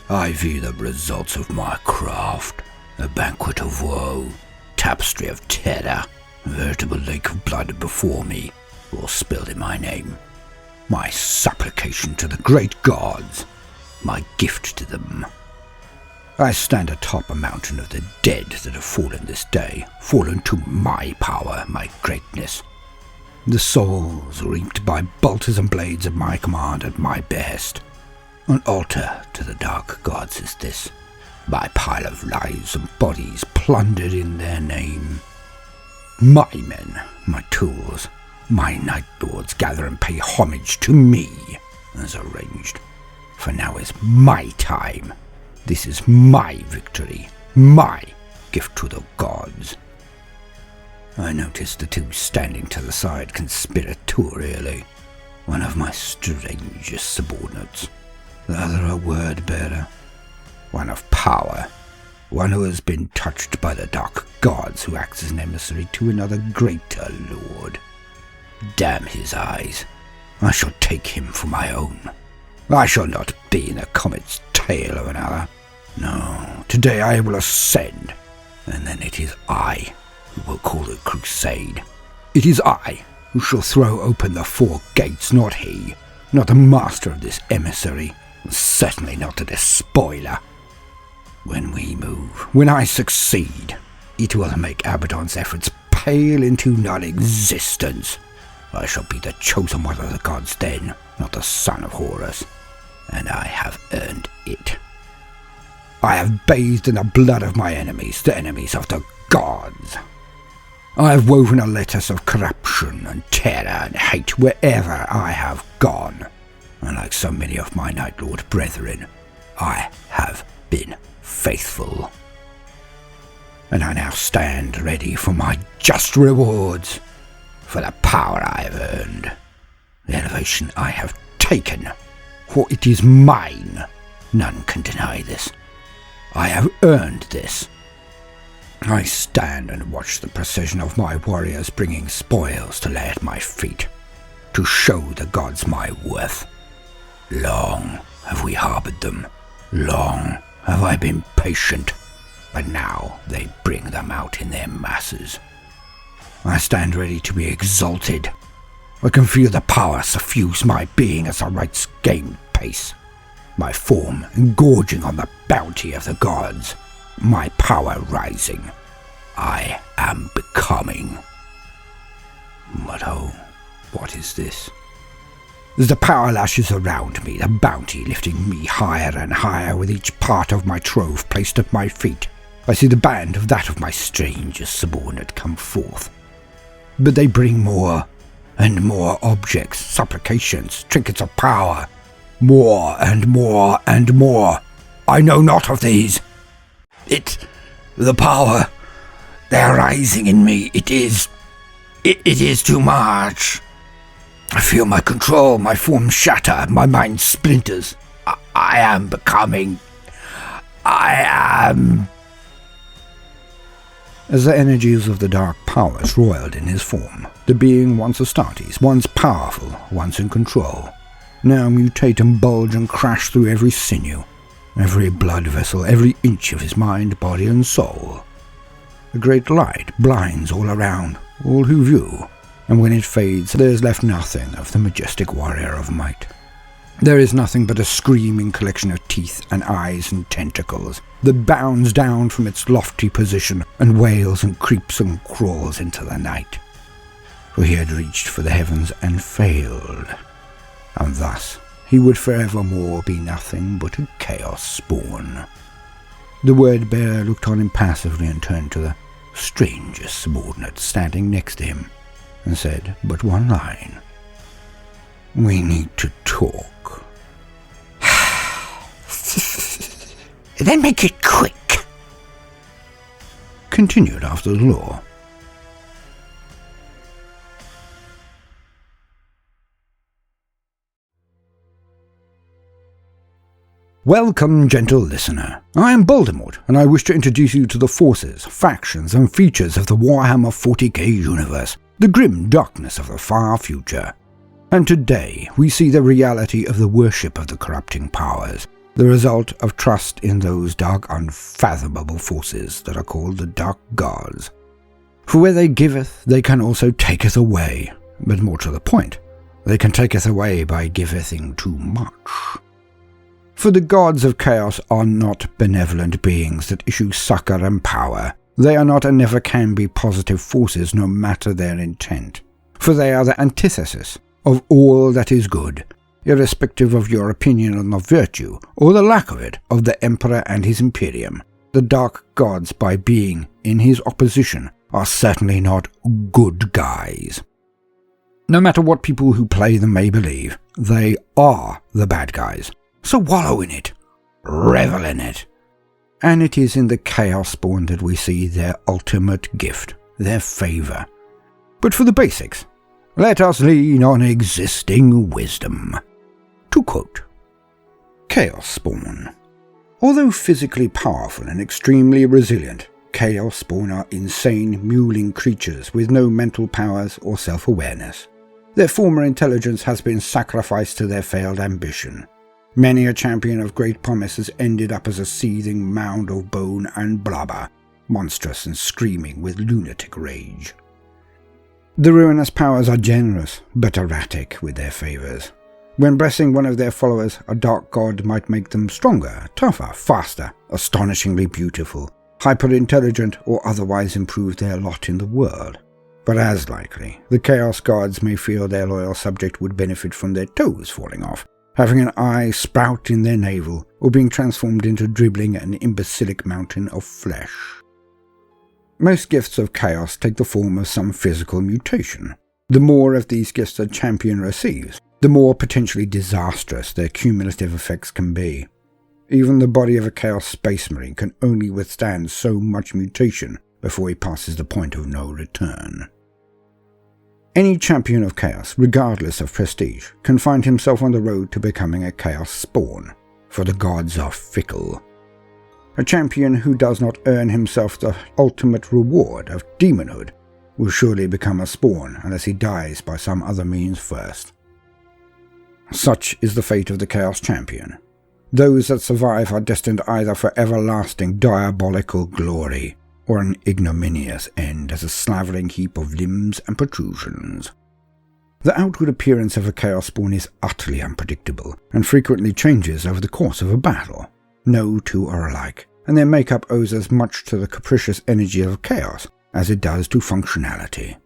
I view the results of my craft, a banquet of woe, tapestry of terror, a veritable lake of blood before me, all spilled in my name. My supplication to the great gods, my gift to them. I stand atop a mountain of the dead that have fallen this day, fallen to my power, my greatness. The souls reaped by bolters and blades at my command, at my behest. An altar to the dark gods is this, my pile of lives and bodies plundered in their name. My men, my tools, my night lords gather and pay homage to me, as arranged. For now is my time. This is my victory, my gift to the gods. I noticed the two standing to the side conspiratorially, one of my strangest subordinates, the other a word-bearer, one of power, one who has been touched by the dark gods, who acts as an emissary to another greater lord. Damn his eyes, I shall take him for my own. I shall not be in a comet's tail of another. No, today I will ascend, and then it is I who will call the crusade. It is I who shall throw open the four gates, not he, not the master of this emissary, and certainly not the despoiler. When we move, when I succeed, it will make Abaddon's efforts pale into non-existence. I shall be the chosen one of the gods then, not the son of Horus, and I have earned it. I have bathed in the blood of my enemies, the enemies of the gods. I have woven a lattice of corruption and terror and hate wherever I have gone, and like so many of my Night Lord brethren, I have been faithful. And I now stand ready for my just rewards, for the power I have earned, the elevation I have taken, for it is mine. None can deny this. I have earned this. I stand and watch the procession of my warriors bringing spoils to lay at my feet, to show the gods my worth. Long have we harbored them, long have I been patient, but now they bring them out in their masses. I stand ready to be exalted. I can feel the power suffuse my being as the rites gain pace, my form engorging on the bounty of the gods, my power rising. I am becoming. But oh, what is this? As the power lashes around me, the bounty lifting me higher and higher with each part of my trove placed at my feet, I see the band of that of my strangest subordinate come forth. But they bring more and more objects, supplications, trinkets of power. More and more and more. I know not of these. The power, they are rising in me. It is too much. I feel my control, my form shatter, my mind splinters. I am becoming. I am. As the energies of the dark powers roiled in his form, the being once Astartes, once powerful, once in control, now mutate and bulge and crash through every sinew, every blood vessel, every inch of his mind, body and soul. A great light blinds all around, all who view, and when it fades there is left nothing of the majestic warrior of might. There is nothing but a screaming collection of teeth and eyes and tentacles that bounds down from its lofty position and wails and creeps and crawls into the night. For he had reached for the heavens and failed, and thus he would forevermore be nothing but a chaos spawn. The word-bearer looked on impassively and turned to the strangest subordinate standing next to him, and said but one line. We need to talk. Then make it quick. Continued after the law. Welcome, gentle listener. I am Baldermort, and I wish to introduce you to the forces, factions, and features of the Warhammer 40k universe, the grim darkness of the far future. And today we see the reality of the worship of the corrupting powers, the result of trust in those dark unfathomable forces that are called the Dark Gods. For where they giveth, they can also taketh away, but more to the point, they can taketh away by givething too much. For the gods of chaos are not benevolent beings that issue succor and power. They are not and never can be positive forces, no matter their intent. For they are the antithesis of all that is good, irrespective of your opinion on the virtue, or the lack of it, of the Emperor and his Imperium. The Dark Gods, by being in his opposition, are certainly not good guys. No matter what people who play them may believe, they are the bad guys. So wallow in it. Revel in it. And it is in the Chaos Spawn that we see their ultimate gift, their favour. But for the basics, let us lean on existing wisdom. To quote, Chaos Spawn. Although physically powerful and extremely resilient, Chaos Spawn are insane, mewling creatures with no mental powers or self-awareness. Their former intelligence has been sacrificed to their failed ambition. Many a champion of great promise has ended up as a seething mound of bone and blubber, monstrous and screaming with lunatic rage. The ruinous powers are generous, but erratic with their favours. When blessing one of their followers, a dark god might make them stronger, tougher, faster, astonishingly beautiful, hyper-intelligent, or otherwise improve their lot in the world. But as likely, the Chaos Gods may feel their loyal subject would benefit from their toes falling off, having an eye sprout in their navel, or being transformed into dribbling an imbecilic mountain of flesh. Most gifts of chaos take the form of some physical mutation. The more of these gifts a champion receives, the more potentially disastrous their cumulative effects can be. Even the body of a Chaos Space Marine can only withstand so much mutation before he passes the point of no return. Any champion of chaos, regardless of prestige, can find himself on the road to becoming a Chaos Spawn, for the gods are fickle. A champion who does not earn himself the ultimate reward of demonhood will surely become a spawn unless he dies by some other means first. Such is the fate of the Chaos Champion. Those that survive are destined either for everlasting diabolical glory, or an ignominious end as a slavering heap of limbs and protrusions. The outward appearance of a Chaos Spawn is utterly unpredictable, and frequently changes over the course of a battle. No two are alike, and their makeup owes as much to the capricious energy of chaos as it does to functionality.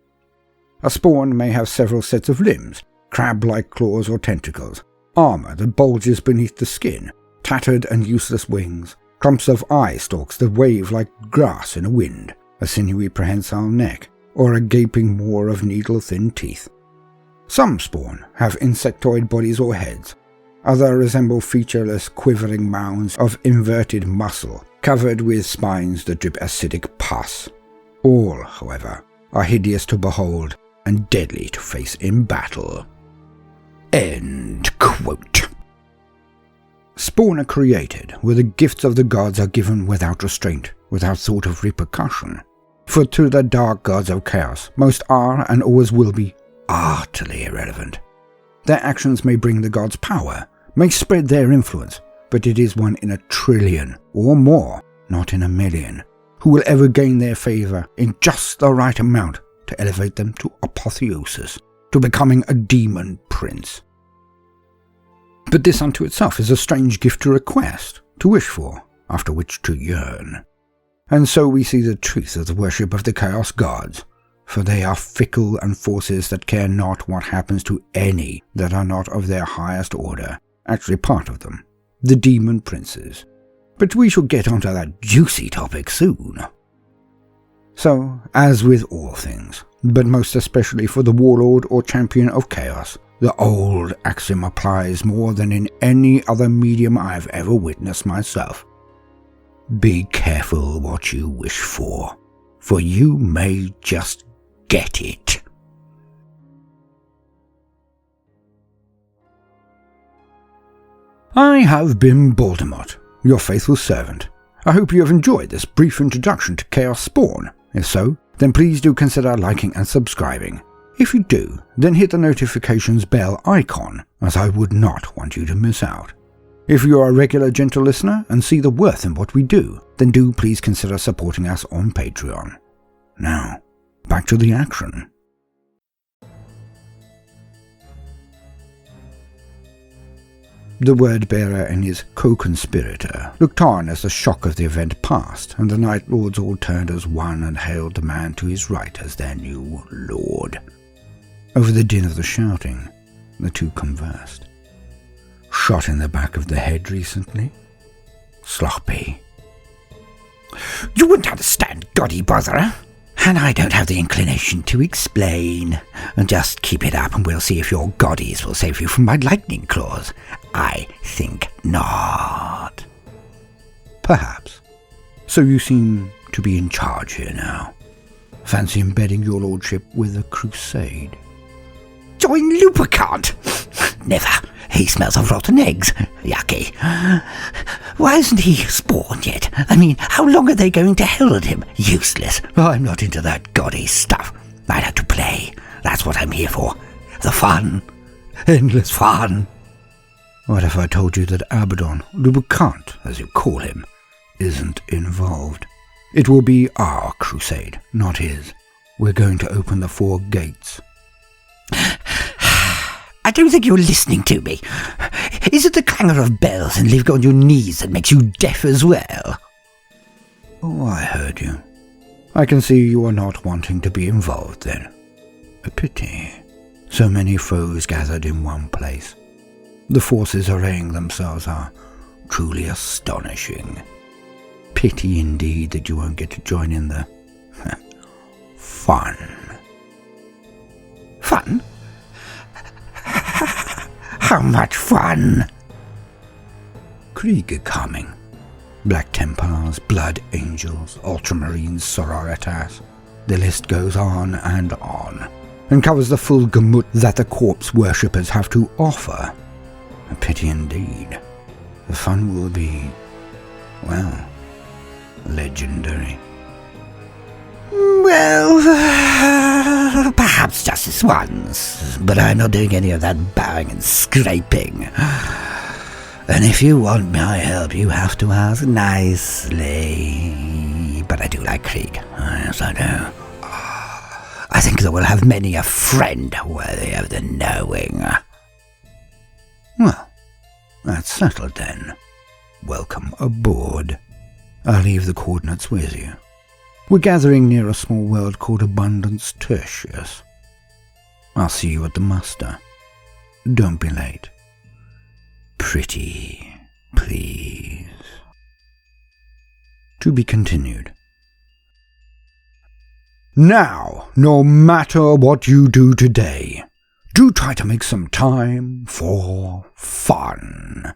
A spawn may have several sets of limbs, crab-like claws or tentacles, armour that bulges beneath the skin, tattered and useless wings, clumps of eye stalks that wave like grass in a wind, a sinewy prehensile neck, or a gaping maw of needle-thin teeth. Some spawn have insectoid bodies or heads. Others resemble featureless, quivering mounds of inverted muscle, covered with spines that drip acidic pus. All, however, are hideous to behold and deadly to face in battle. End quote. Spawn are created where the gifts of the gods are given without restraint, without thought of repercussion. For to the dark gods of chaos, most are and always will be utterly irrelevant. Their actions may bring the gods power, may spread their influence, but it is one in a trillion or more, not in a million, who will ever gain their favour in just the right amount to elevate them to apotheosis, to becoming a demon prince. But this unto itself is a strange gift to request, to wish for, after which to yearn. And so we see the truth of the worship of the Chaos Gods, for they are fickle and forces that care not what happens to any that are not of their highest order, actually part of them, the demon princes. But we shall get onto that juicy topic soon. So, as with all things, but most especially for the warlord or champion of chaos, the old axiom applies more than in any other medium I have ever witnessed myself. Be careful what you wish for you may just get it. I have been Baldermort, your faithful servant. I hope you have enjoyed this brief introduction to Chaos Spawn. If so, then please do consider liking and subscribing. If you do, then hit the notifications bell icon, as I would not want you to miss out. If you are a regular gentle listener and see the worth in what we do, then do please consider supporting us on Patreon. Now, back to the action. The word-bearer and his co-conspirator looked on as the shock of the event passed, and the Night Lords all turned as one and hailed the man to his right as their new lord. Over the din of the shouting, the two conversed. Shot in the back of the head recently? Sloppy. You wouldn't understand, goddy botherer. And I don't have the inclination to explain. And just keep it up and we'll see if your goddies will save you from my lightning claws. I think not. Perhaps. So you seem to be in charge here now. Fancy embedding your lordship with a crusade? Join Lupercant? Never. He smells of rotten eggs. Yucky. Why isn't he spawned yet? I mean, how long are they going to herald him? Useless. I'm not into that gaudy stuff. I like to play. That's what I'm here for. The fun. Endless fun. What if I told you that Abaddon, Lupercant, as you call him, isn't involved? It will be our crusade, not his. We're going to open the 4 gates. I don't think you're listening to me. Is it the clangor of bells and living on your knees that makes you deaf as well? Oh, I heard you. I can see you are not wanting to be involved then. A pity. So many foes gathered in one place. The forces arraying themselves are truly astonishing. Pity indeed that you won't get to join in the fun. Fun? How much fun! Krieg coming. Black Templars, Blood Angels, Ultramarines, Sororitas. The list goes on, and covers the full gamut that the corpse worshippers have to offer. A pity indeed. The fun will be, well, legendary. Well, perhaps just this once, but I'm not doing any of that bowing and scraping. And if you want my help, you have to ask nicely. But I do like Krieg. Yes, I do. I think that we'll have many a friend worthy of the knowing. Well, that's settled then. Welcome aboard. I'll leave the coordinates with you. We're gathering near a small world called Abundance Tertius. I'll see you at the muster. Don't be late. Pretty, please. To be continued. Now, no matter what you do today, do try to make some time for fun.